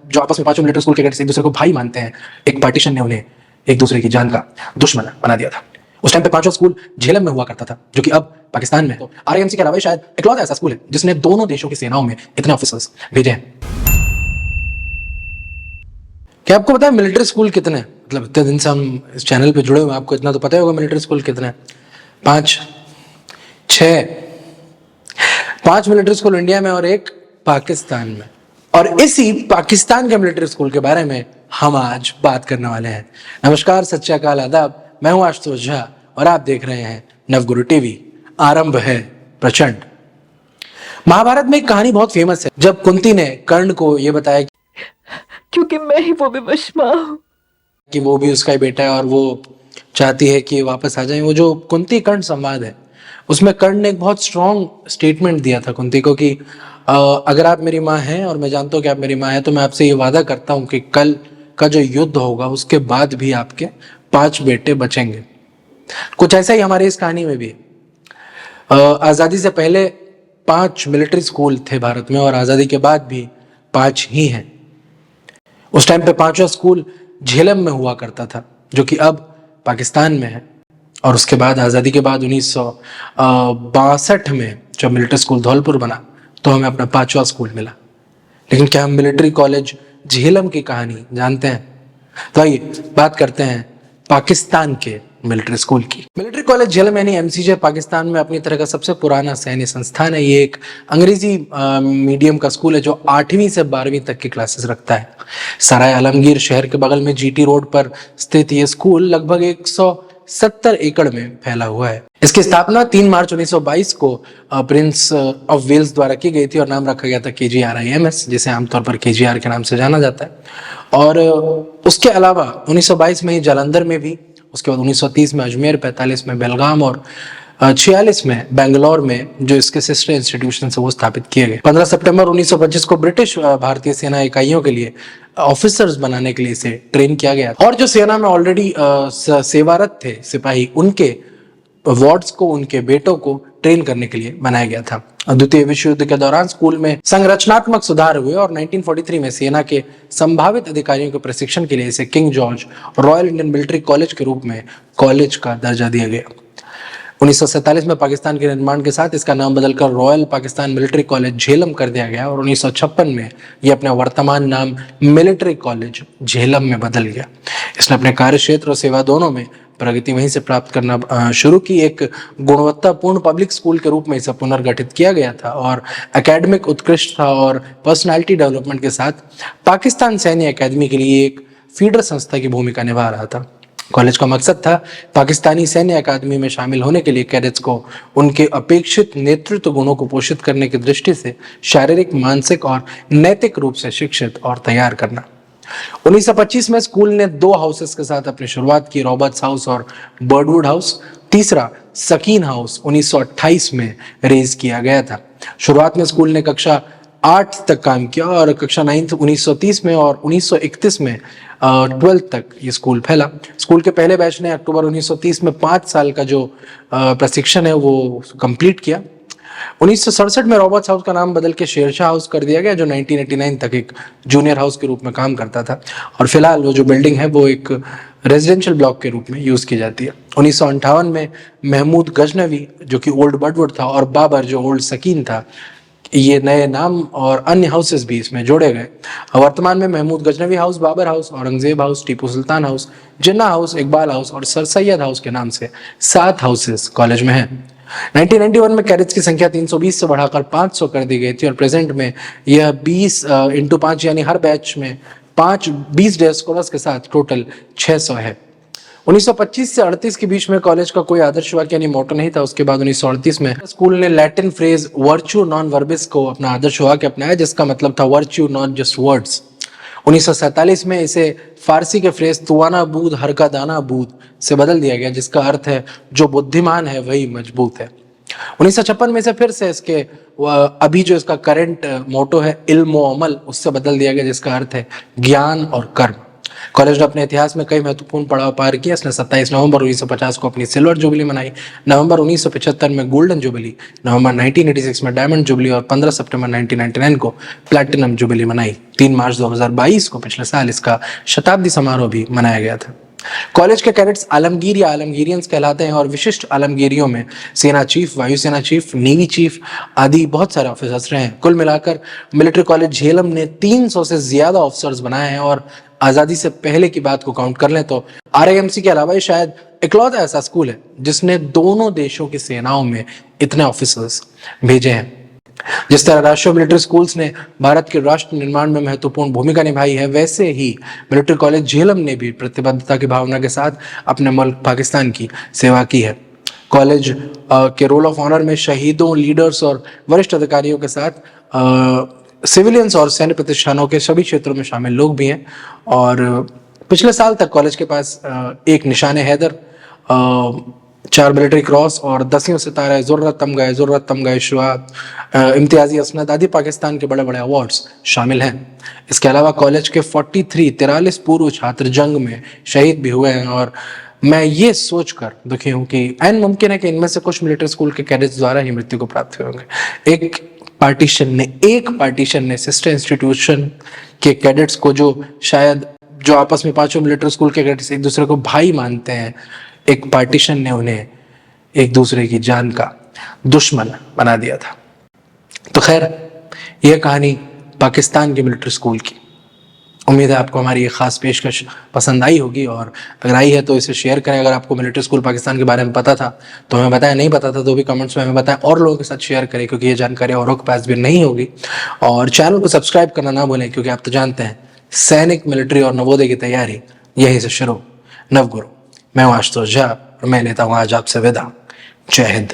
जो आपस में पांचों मिलिट्री स्कूल के कैडेट्स एक दूसरे को भाई मानते हैं, एक पार्टीशन ने उन्हें एक दूसरे की जान का दुश्मन बना दिया था। उस टाइम पे पांचवा स्कूल झेलम में हुआ करता था, जो कि अब पाकिस्तान में है। तो आरआईएमसी के अलावा शायद इकलौता ऐसा स्कूल है जिसने दोनों देशों की सेनाओं में इतने ऑफिसर्स भेजे हैं। क्या आपको पता है मिलिट्री स्कूल कितने हैं? मतलब इतने दिन से हम इस चैनल पे जुड़े हुए हैं, आपको इतना तो पता ही होगा मिलिट्री स्कूल कितने हैं। 5, 6, 5 मिलिट्री स्कूल इंडिया में और एक पाकिस्तान में। और इसी पाकिस्तान के मिलिट्री स्कूल के बारे में हम आज बात करने वाले हैं। नमस्कार, सत श्री अकाल, आदाब। मैं हूं आशुतोष झा और आप देख रहे हैं नवगुरु टीवी। आरंभ है प्रचंड। महाभारत में एक कहानी बहुत फेमस है, जब कुंती ने कर्ण को यह बताया क्योंकि मैं ही वो विवश मां हूं कि वो भी उसका ही बेटा है और वो चाहती है कि वापस आ जाए। वो जो कुंती कर्ण संवाद है, उसमें कर्ण ने एक बहुत स्ट्रॉन्ग स्टेटमेंट दिया था कुंती को कि अगर आप मेरी माँ हैं और मैं जानता हूँ कि आप मेरी माँ हैं, तो मैं आपसे ये वादा करता हूँ कि कल का जो युद्ध होगा उसके बाद भी आपके 5 बेटे बचेंगे। कुछ ऐसा ही हमारे इस कहानी में भी है। आज़ादी से पहले 5 मिलिट्री स्कूल थे भारत में और आज़ादी के बाद भी 5 ही हैं। उस टाइम पे 5वां स्कूल झेलम में हुआ करता था, जो कि अब पाकिस्तान में है। और उसके बाद आज़ादी के बाद 1962 में जब मिलिट्री स्कूल धौलपुर बना तो हमें अपना 5वां स्कूल मिला। लेकिन क्या हम मिलिट्री कॉलेज झेलम की कहानी जानते हैं? तो आइए बात करते हैं पाकिस्तान के मिलिट्री स्कूल की। मिलिट्री कॉलेज झेलम यानी एमसीजे पाकिस्तान में अपनी तरह का सबसे पुराना सैन्य संस्थान है। ये एक अंग्रेजी मीडियम का स्कूल है जो 8वीं से 12वीं तक की क्लासेस रखता है। सराय आलमगीर शहर के बगल में जीटी रोड पर स्थित ये स्कूल लगभग 170 एकड़ में फैला हुआ है। इसकी स्थापना 3 मार्च 1922 को प्रिंस ऑफ वेल्स द्वारा की गई थी और नाम रखा गया था KGRIMS, जिसे आमतौर पर KGR के नाम से जाना जाता है। और उसके अलावा 1922 में ही जालंधर में भी, उसके बाद 1930 में अजमेर, 45 में बेलगाम और 46 में बेंगलोर में जो इसके सिस्टर इंस्टीट्यूशन है वो स्थापित किए गए। 15 सितंबर 1925 को ब्रिटिश भारतीय सेना इकाइयों के लिए ऑफिसर्स बनाने के लिए इसे ट्रेन किया गया और जो सेना में ऑलरेडी सेवारत थे सिपाही, उनके वार्ड्स को, उनके बेटों को ट्रेन करने के लिए बनाया गया था। द्वितीय विश्व युद्ध के दौरान स्कूल में संरचनात्मक सुधार हुए और 1943 में सेना के संभावित अधिकारियों के प्रशिक्षण के लिए इसे king George royal Indian military college के रूप में कॉलेज का दर्जा दिया गया। 1947 में पाकिस्तान के निर्माण के साथ इसका नाम बदलकर royal Pakistan military college Jhelum कर दिया गया और 1956 में यह अपना वर्तमान नाम मिलिट्री कॉलेज झेलम में बदल गया। इसने अपने कार्य क्षेत्र और सेवा दोनों में प्रगति वहीं से प्राप्त करना शुरू की। एक गुणवत्तापूर्ण पब्लिक स्कूल के रूप में इसे पुनर्गठित किया गया था और एकेडमिक उत्कृष्ट था और पर्सनालिटी डेवलपमेंट के साथ पाकिस्तान सैन्य अकादमी के लिए एक फीडर संस्था की भूमिका निभा रहा था। कॉलेज का मकसद था पाकिस्तानी सैन्य अकादमी में शामिल होने के लिए कैडेट्स को उनके अपेक्षित नेतृत्व गुणों को पोषित करने की दृष्टि से शारीरिक, मानसिक और नैतिक रूप से शिक्षित और तैयार करना। 1925 में स्कूल ने 2 हाउसेस के साथ अपनी शुरुआत की, रॉबर्ट्स हाउस और बर्डवुड हाउस। तीसरा सकीन हाउस 1928 में रेज किया गया था। शुरुआत में स्कूल ने कक्षा 8 तक काम किया और कक्षा 9 1930 में और 1931 में 12 तक ये स्कूल फैला। स्कूल के पहले बैच ने अक्टूबर 1930 में 5 साल का जो प्रशिक्षण है वो कंप्लीट किया। 1967 में रॉबर्ट्स हाउस का नाम बदल के शेरशाह हाउस कर दिया गया, जो 1989 तक एक जूनियर हाउस के रूप में काम करता था और फिलहाल वो जो बिल्डिंग है वो एक रेजिडेंशियल ब्लॉक के रूप में यूज की जाती है। 1958 में महमूद गजनवी, जो कि ओल्ड बर्डवुड था, और बाबर, जो ओल्ड सकीन था, ये नए नाम और अन्य हाउसेस भी इसमें जोड़े गए। वर्तमान में Mahmud Ghaznavi house, Babur house, Aurangzeb house, Tipu Sultan house, Jinnah house, Iqbal house और सर सैयद हाउस के नाम से 7 हाउसेस कॉलेज में हैं। 1991 में कैडेट्स की संख्या 320 से बढ़ाकर 500 कर दी गई थी और प्रेजेंट में यह 20x5 यानी हर बैच में 20 डे स्कॉलर्स के साथ टोटल 600 है। 1925 से 38 के बीच में कॉलेज का कोई आदर्श वाक्य यानी मोटो नहीं था। उसके बाद 1938 में स्कूल ने लैटिन फ्रेज वर्च्यू नॉन वर्बिस को अपना आदर्श वाक्य अपनाया, जिसका मतलब था वर्च्यू नॉट जस्ट वर्ड्स। 1947 में इसे फारसी के फ्रेज तुआना बूद हर का दाना बूद से बदल दिया गया, जिसका अर्थ है जो बुद्धिमान है वही मजबूत है। 1956 में से फिर से इसके अभी जो इसका करंट मोटो है इल्म व अमल, उससे बदल दिया गया, जिसका अर्थ है ज्ञान और कर्म। कॉलेज ने अपने इतिहास में कई महत्वपूर्ण पड़ाव पार किया। इसने 27 नवंबर 1950 को अपनी सिल्वर जुबली मनाई, नवंबर 1975 में गोल्डन जुबली, नवंबर 1986 में डायमंड जुबली और 15 सितंबर 1999 को प्लैटिनम जुबली मनाई। 3 मार्च 2022 को पिछले साल इसका शताब्दी समारोह भी मनाया गया था। कॉलेज के कैडेट्स आलमगीर या आलमगीरियंस कहलाते हैं और विशिष्ट आलमगीरियों में सेना चीफ, वायुसेना चीफ, नेवी चीफ आदि बहुत सारे ऑफिसर्स रहे हैं। कुल मिलाकर मिलिट्री कॉलेज झेलम ने 300 से ज्यादा ऑफिसर्स बनाए हैं और आजादी से पहले की बात को काउंट कर लें तो आरआईएमसी के अलावा ये शायद इकलौता ऐसा स्कूल है जिसने दोनों देशों की सेनाओं में इतने ऑफिसर्स भेजे हैं। जिस तरह राष्ट्रीय मिलिट्री स्कूल्स ने भारत के राष्ट्र निर्माण में महत्वपूर्ण भूमिका निभाई है, वैसे ही मिलिट्री कॉलेज झेलम ने भी प्रतिबद्धता की भावना के साथ अपने मुल्क पाकिस्तान की सेवा की है। कॉलेज के रोल ऑफ ऑनर में शहीदों, लीडर्स और वरिष्ठ अधिकारियों के साथ सिविलियंस और सैन्य प्रतिष्ठानों के सभी क्षेत्रों में शामिल लोग भी हैं। और पिछले साल तक कॉलेज के पास एक निशाने हैदर, 4 मिलिट्री क्रॉस और 10 सितारा, ज़ुर्रत तमगा शुआ, इम्तियाजी असनद आदि पाकिस्तान के बड़े बड़े अवार्ड्स शामिल हैं। इसके अलावा कॉलेज के 43 पूर्व छात्र जंग में शहीद भी हुए हैं और मैं ये सोचकर दुखी हूँ कि ऐन मुमकिन है कि इनमें से कुछ मिलिट्री स्कूल के कैडेट्स द्वारा ही मृत्यु को प्राप्त होंगे। एक पार्टीशन ने सिस्टर इंस्टीट्यूशन के कैडेट्स को, जो आपस में पांचों मिलिट्री स्कूल के कैडेट्स एक दूसरे को भाई मानते हैं, एक पार्टीशन ने उन्हें एक दूसरे की जान का दुश्मन बना दिया था। तो खैर, यह कहानी पाकिस्तान के मिलिट्री स्कूल की। उम्मीद है आपको हमारी ये खास पेशकश पसंद आई होगी और अगर आई है तो इसे शेयर करें। अगर आपको मिलिट्री स्कूल पाकिस्तान के बारे में पता था तो हमें बताएं, नहीं पता था तो भी कमेंट्स में हमें बताएं और लोगों के साथ शेयर करें, क्योंकि ये जानकारी औरों के पास भी नहीं होगी। और चैनल को सब्सक्राइब करना ना भूलें, क्योंकि आप तो जानते हैं सैनिक, मिलिट्री और नवोदय की तैयारी यहीं से शुरू। नवगुरु, मैं हूं आशुतोष झा और मैं लेता हूं आज आपसे विदा। जय हिंद।